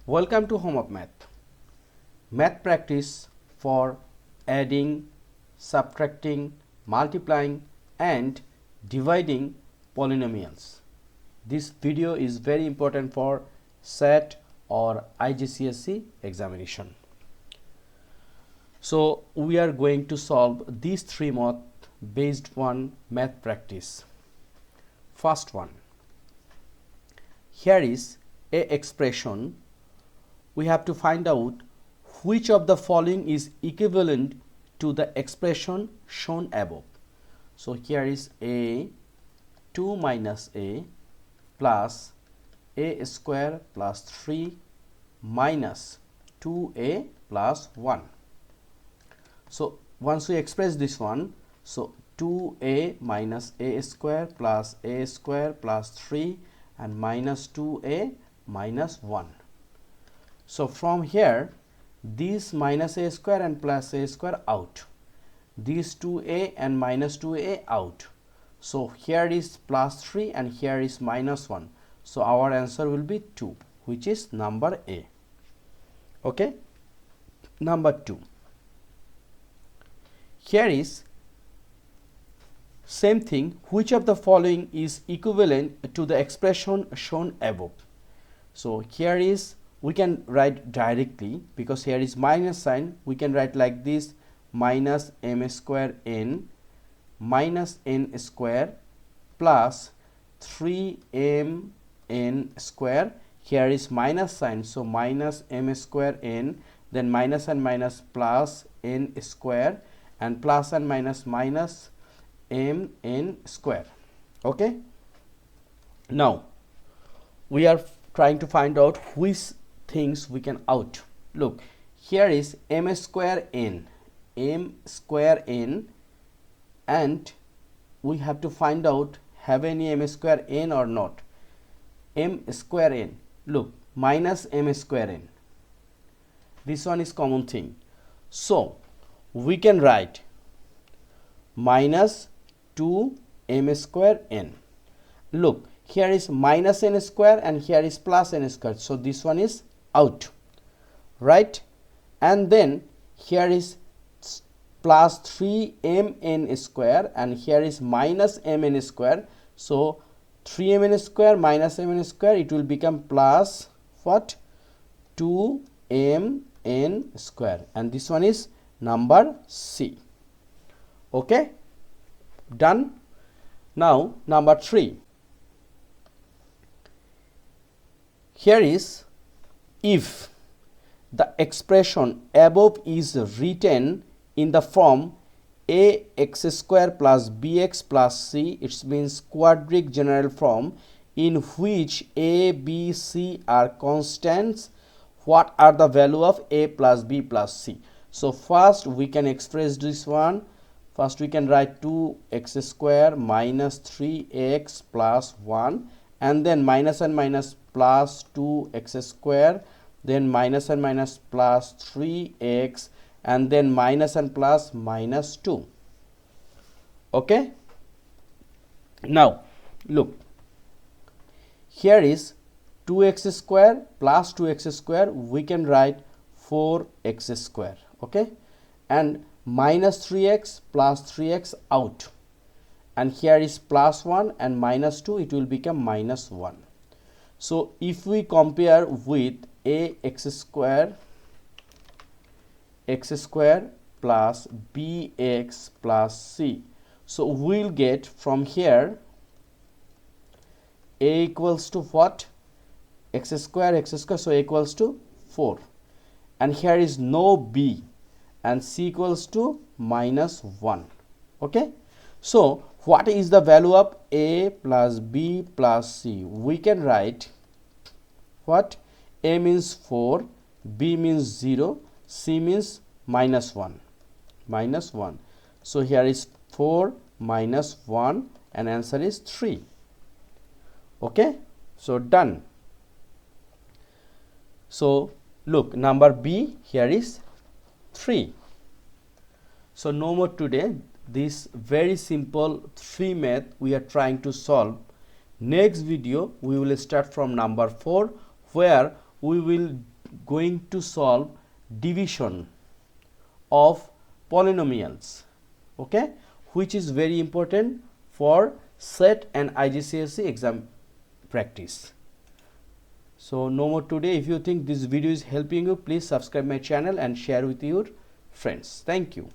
Welcome to Home of Math. Math practice for adding, subtracting, multiplying and dividing polynomials. This video is very important for SAT or IGCSE examination. So we are going to solve these three math based on math practice. First one. Here is a expression. We have to find out which of the following is equivalent to the expression shown above. So here is a 2 minus a plus a square plus 3 minus 2a plus 1. So once we express this one, so 2a minus a square plus 3 and minus 2a minus 1. So from here, this minus a square and plus a square out, these 2a and minus 2a out. So here is plus 3 and here is minus 1. So our answer will be 2, which is number A. Okay. Number 2. Here is same thing. Which of the following is equivalent to the expression shown above? So here is, we can write directly because here is minus sign. We can write like this: minus m square n minus n square plus 3m n square. Here is minus sign, so minus m square n, then minus and minus plus n square, and plus and minus minus m n square. Okay. Now we are trying to find out which things we can out. Look, here is m square n, and we have to find out have any m square n or not. M square n, look, minus m square n, this one is common thing, so we can write minus 2m square n. Look, here is minus n square and here is plus n square, so this one is out, right? And then here is plus 3mn square and here is minus mn square, so 3mn square minus mn square, it will become plus what? 2mn square, and this one is number C. Okay, done. Now number 3. Here is, if the expression above is written in the form ax square plus bx plus c, it means quadratic general form in which a, b, c are constants, what are the value of a plus b plus c? So first we can express this one. First we can write 2x square minus 3x plus 1, and then minus and minus plus 2x square, then minus and minus plus 3x, and then minus and plus minus 2. Okay. Now look, here is 2x square plus 2x square, we can write 4x square. Okay, and minus 3x plus 3x out, and here is plus 1 and minus 2, it will become minus 1. So if we compare with ax square plus bx plus c, so we will get from here a equals to what? X square, so a equals to 4, and here is no b, and c equals to minus 1. Okay, so what is the value of a plus b plus c? We can write what? A means 4, b means 0, c means minus 1. So here is 4 minus 1 and answer is 3. Okay, so done. So look, number B here is 3. So no more today. This very simple 3 math we are trying to solve. Next video we will start from number 4, where we will going to solve division of polynomials, okay, which is very important for SAT and IGCSE exam practice. So no more today. If you think this video is helping you, please subscribe my channel and share with your friends. Thank you.